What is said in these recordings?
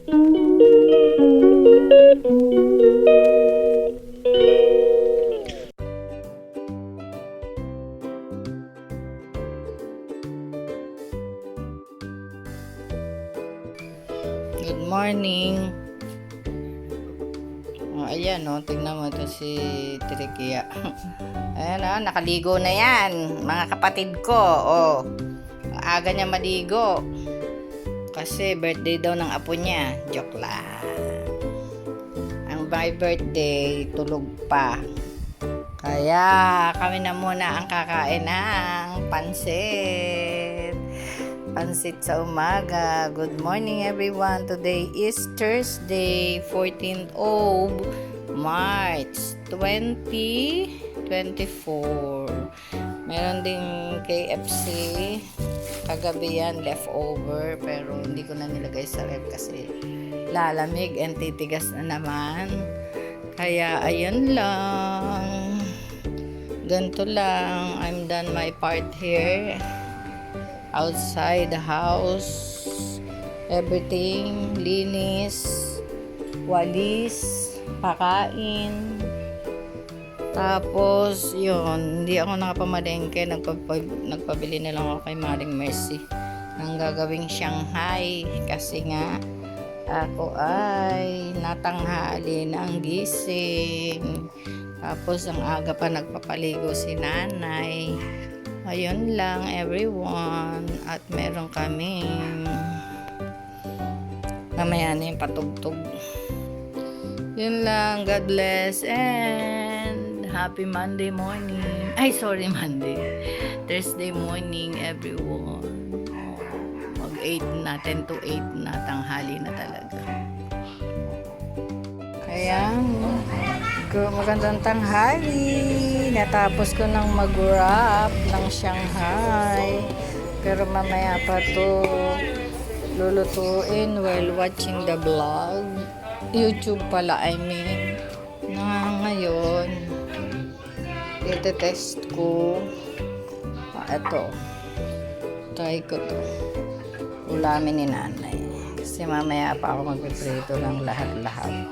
Good morning. Ayan tingnan mo ito si Tirikia. Ayan nakaligo na yan, mga kapatid ko. Aga niya maligo. Kasi birthday daw ng apo niya. Joke lang. Ang my birthday, tulog pa. Kaya kami na muna ang kakain ng pansit. Pansit sa umaga. Good morning everyone. Today is Thursday, 14th of March 2024. Meron ding KFC. Kagabi yan, leftover. Pero hindi ko na nilagay sa ref kasi lalamig and titigas na naman. Kaya ayun lang. Ganito lang. I'm done my part here. Outside the house, everything, linis, walis, pakain. Tapos yun, hindi ako nakapamalengke, nagpabili na lang ako kay Maring Mercy ng gagawing Shanghai kasi nga ako ay natanghali ng gising. Tapos ang aga pa nagpapaligo si nanay. Ayun lang everyone. At meron kaming mamaya na yung patugtog. Yun lang. God bless and happy Monday morning. Ay sorry, Monday. Thursday morning everyone. Mag 8 na, 10 to 8 na, tanghali na talaga. Ayan. Magandang tanghali. Natapos ko nang mag-wrap ng Shanghai. Pero mamaya pa to lulutuin while watching the vlog. YouTube pala, I mean. Ngayon, ite-test ko. Ito. Try ko to. Ulamin ni nanay. Kasi mamaya pa ako magpiprito lang lahat-lahat.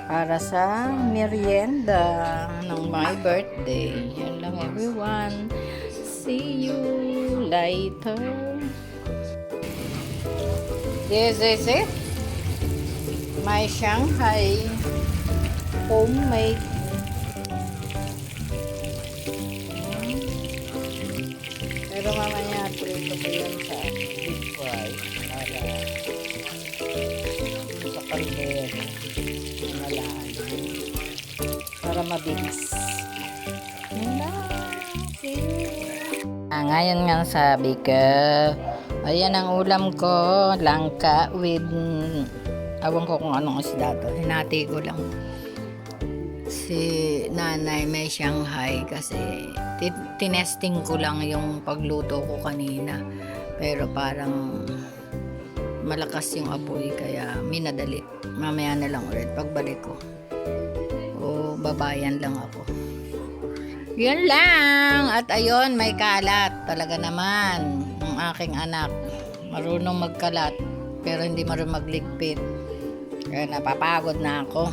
Para sa merienda ng my birthday. Yan lang everyone. See you later. This is it. My Shanghai homemade. Pero mamaya prito ko yan sa deep fry para sa kaldero. Para mabilis. Ngayon nga sabi ko, ayan ang ulam ko, langka with awan ko kung anong isda to. Hinati ko lang. Si nanay may Shanghai kasi tinesting ko lang yung pagluto ko kanina. Pero parang malakas yung apoy kaya minadali. Mamaya na lang ulit pagbalik ko. Babayan lang ako. Yan lang. At ayun, may kalat. Talaga naman. Ang aking anak. Marunong magkalat. Pero hindi marunong magligpit. Kaya napapagod na ako.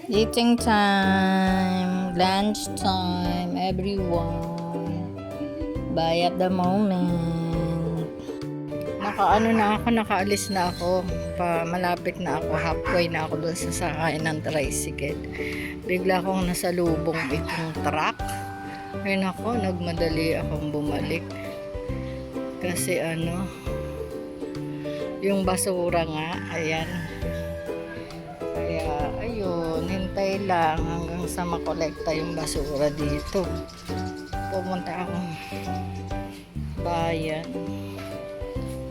Eating time. Lunch time. Everyone. Buy at the moment. Nakaalis na ako. Malapit na ako. Halfway na ako doon sa sakayan ng tricycle. Bigla akong nasa lubong itong truck. Ayun ako, nagmadali akong bumalik. Kasi yung basura nga, ayan. Kaya, ayun, hintay lang hanggang sa makolekta yung basura dito. Pumunta akong bayan.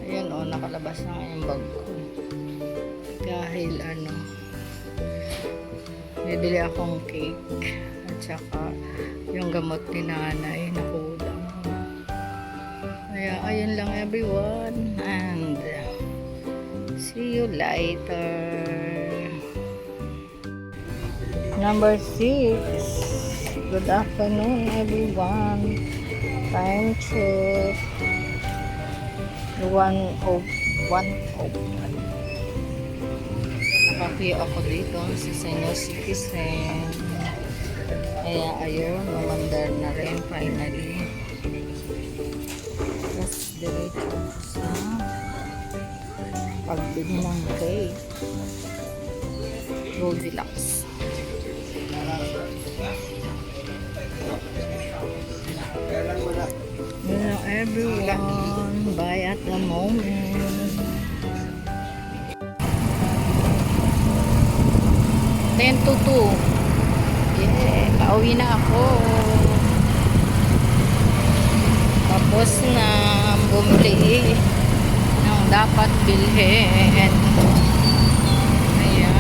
Ayan nakalabas na nga yung bag ko. Dahil bibili akong cake at saka yung gamot ni nanay na kulang. Kaya ayun lang everyone and see you later. Number 6. Good afternoon everyone. Time check. 1:01. Nakakuya ako dito sa senior citizen. Kaya ayun, umandar na rin finally. Tapos diretso sa pagbili ng cake. Goldilocks. Hello everyone, buy at the moment. 10 to 2. Yeah, pauwi na ako. Tapos na bumili ng dapat bilhin. Ayan.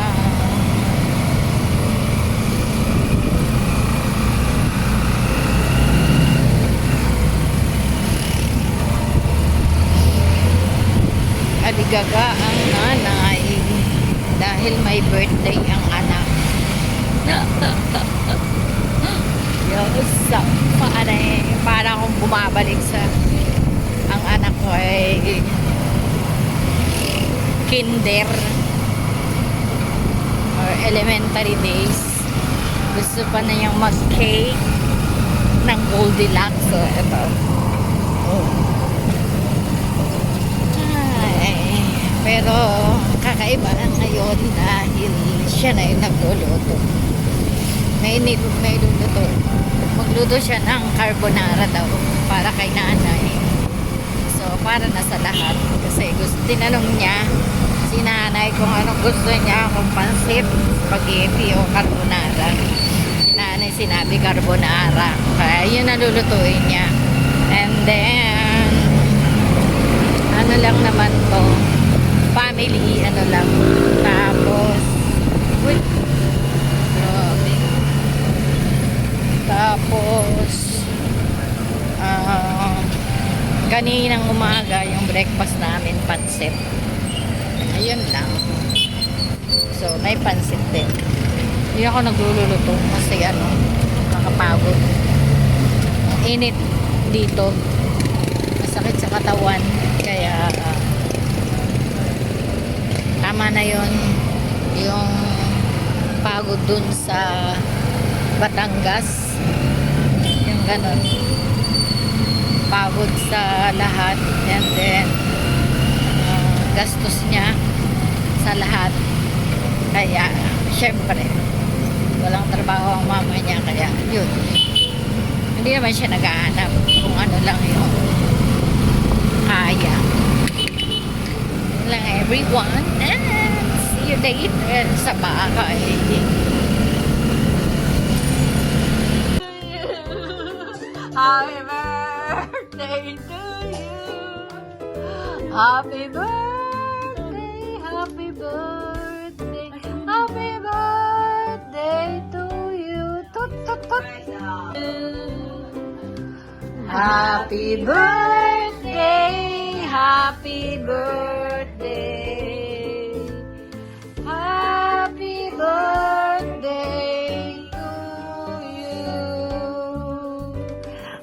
Aligaga ang nanay dahil may birthday ang anak. Yes, para akong bumabalik sa ang anak ko ay kinder or elementary days. Gusto pa na niyang mag-cake ng Goldilocks. So, ito. Oh. Pero kakaiba na ngayon dahil siya na yung nagluluto. May luluto. Magluto siya ng carbonara daw para kay nanay. So para na sa lahat. Kasi tinanong niya si nanay kung anong gusto niya, kung pansit, spaghetti o carbonara. Si nanay sinabi carbonara. Kaya yun ang lulutuin niya. And then ano lang naman to, family, ano lang. Tapos, wait. Grabe. Tapos, kaninang umaga, yung breakfast namin, pansit. Ayun lang. So, may pansit din. Hindi ako nagluluto kasi nakapagod. Ang init dito. Masakit sa katawan. Kaya, tama na yon yung pagod dun sa Batangas, yung ganon, pagod sa lahat, and then gastos niya sa lahat. Kaya syempre walang trabaho ang mama niya, kaya yun, hindi naman siya naghahanap kung ano lang yung kaya lang. Everyone, and see you later sa bahay. Happy birthday to you. Happy birthday, happy birthday, happy birthday to you. Tut, tut, tut. Happy birthday, happy birthday, happy birthday to you.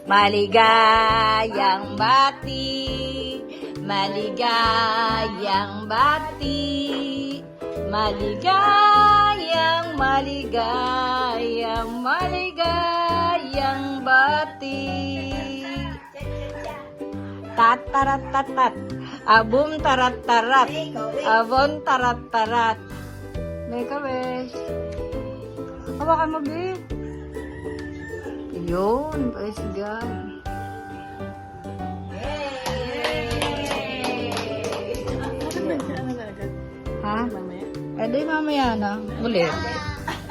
Maligayang bati, maligayang bati, maligayang bati. Tat tarat tat tat, abum tarat tarat, abon tarat tarat. Meka besh. Hawakan mo, be. Yun, praise God. Ha? Eh di mamaya na. Ulit.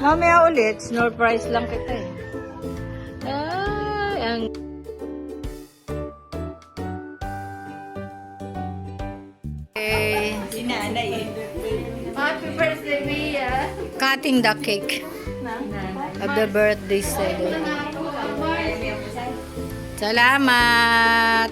Mamaya ulit. Surprise lang kita eh. Ay, ang... Si nanay eh. Happy birthday, Mia. Cutting the cake of the birthday celebration. Salamat.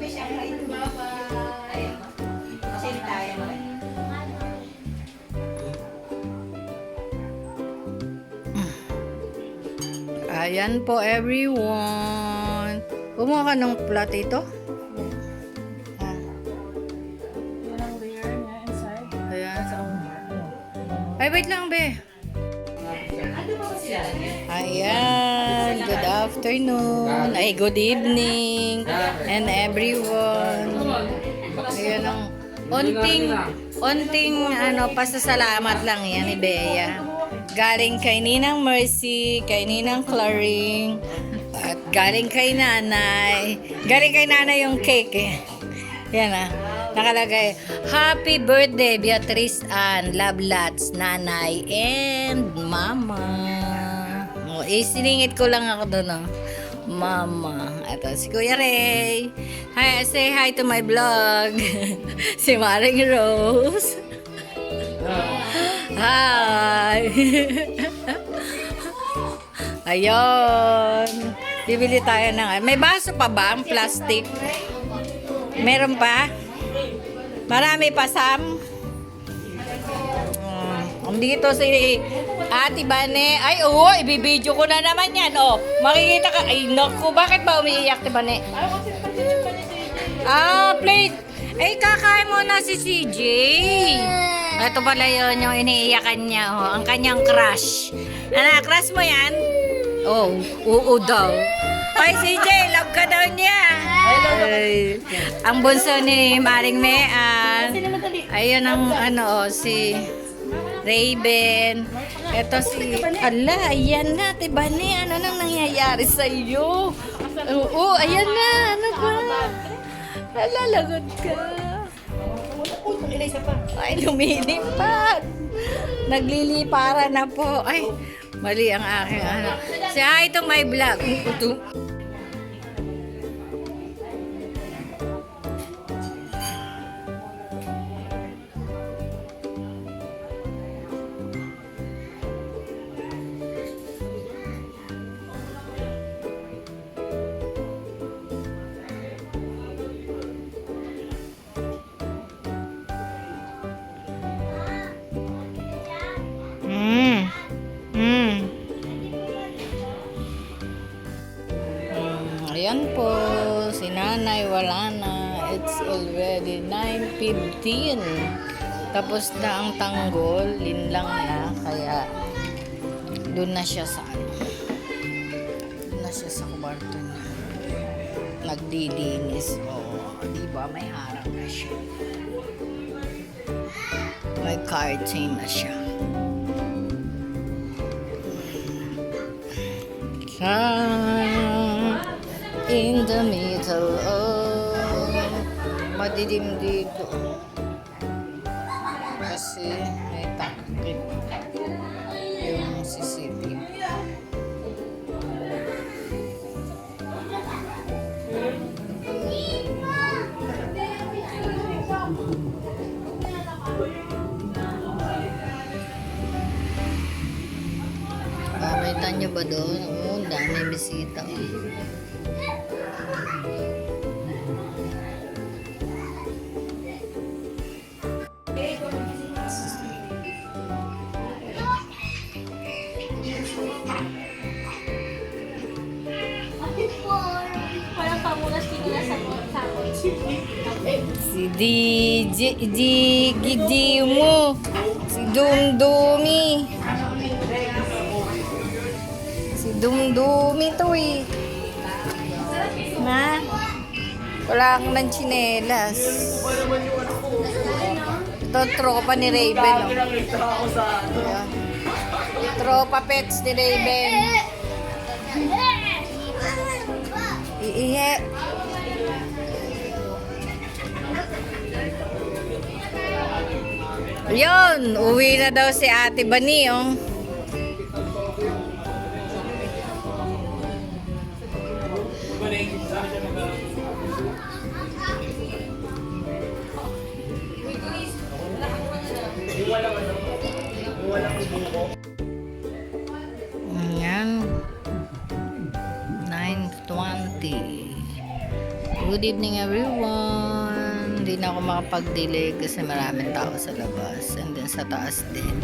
Ayan po everyone. Kumuha ka ng potato? Ah, Yan ang layer niya inside. ayan. Ay, wait lang, be. Ayan, good afternoon. Ay, good evening. And everyone. Ayan ang onting pasasalamat lang yan ni Bea. Galing kay Ninang Mercy, kay Ninang Claring, at galing kay Nanay. Galing kay Nanay yung cake eh. Yan ah. Nakalagay, Happy birthday, Beatrice Ann, love lots, Nanay, and Mama. Oh, siningit ko lang ako doon, oh. Mama. Ito, si Kuya Ray. Hi, say hi to my vlog. Si Maring Rose. Hi. Ayun. Bibili tayo ng... May baso pa ba ang plastic? Meron pa? Marami pa, Sam? Dito si Ate Bane. Ay, oo, ibibidyo ko na naman yan. Oh, makikita ka. Ay, naku, bakit ba umiiyak, Ate Bane? Ah, plate. Ay, kakain mo na si CJ. Ito pala yun, yung iniiyakan niya. Oh, ang kanyang crush. Ano, crush mo yan? Oh, oo daw. Ay, CJ, love ka daw niya. Ay, ang bunso ni Maring Mean. Ayun ang si Raven. Ito si... Ala, ayan na, Tibane. Ano nang nangyayari sa iyo? Oo, ayan na. Ano ba? Nalalagot ka. Ay, lumilipad. Naglilipara na po. Ay, mali ang aking Si hi to my vlog. Ito. Ayan po, si Nanay wala na. It's already 9:15. Tapos na ang tanggol, linlang na. Kaya doon na siya sa doon na siya sa kwarto niya. Nagdilinis. Oh, di ba may harang na siya. May curtain na siya. In the middle of madilim dito kasi may takip yung CCTV. Makita nyo ba doon? Oo, dami bisita. Si Gidi mo. Si Dumdumi. Si Dumdumi to eh. Na? Wala kang ng tsinelas. Ito, tropa ni Raven. Oh. Tropa pets ni Raven. Iihe. Yun, uwi na daw si Ate Bani, oh. Ayan. 9:20. Good evening everyone. Hindi na ako makapag-delay kasi maraming tao sa labas. And then sa taas din.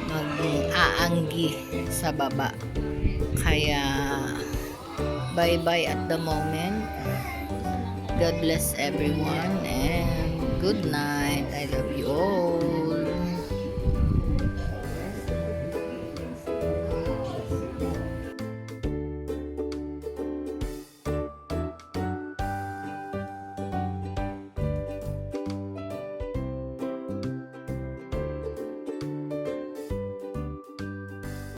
Mag-aanggi sa baba. Kaya bye-bye at the moment. God bless everyone and good night. I love you all.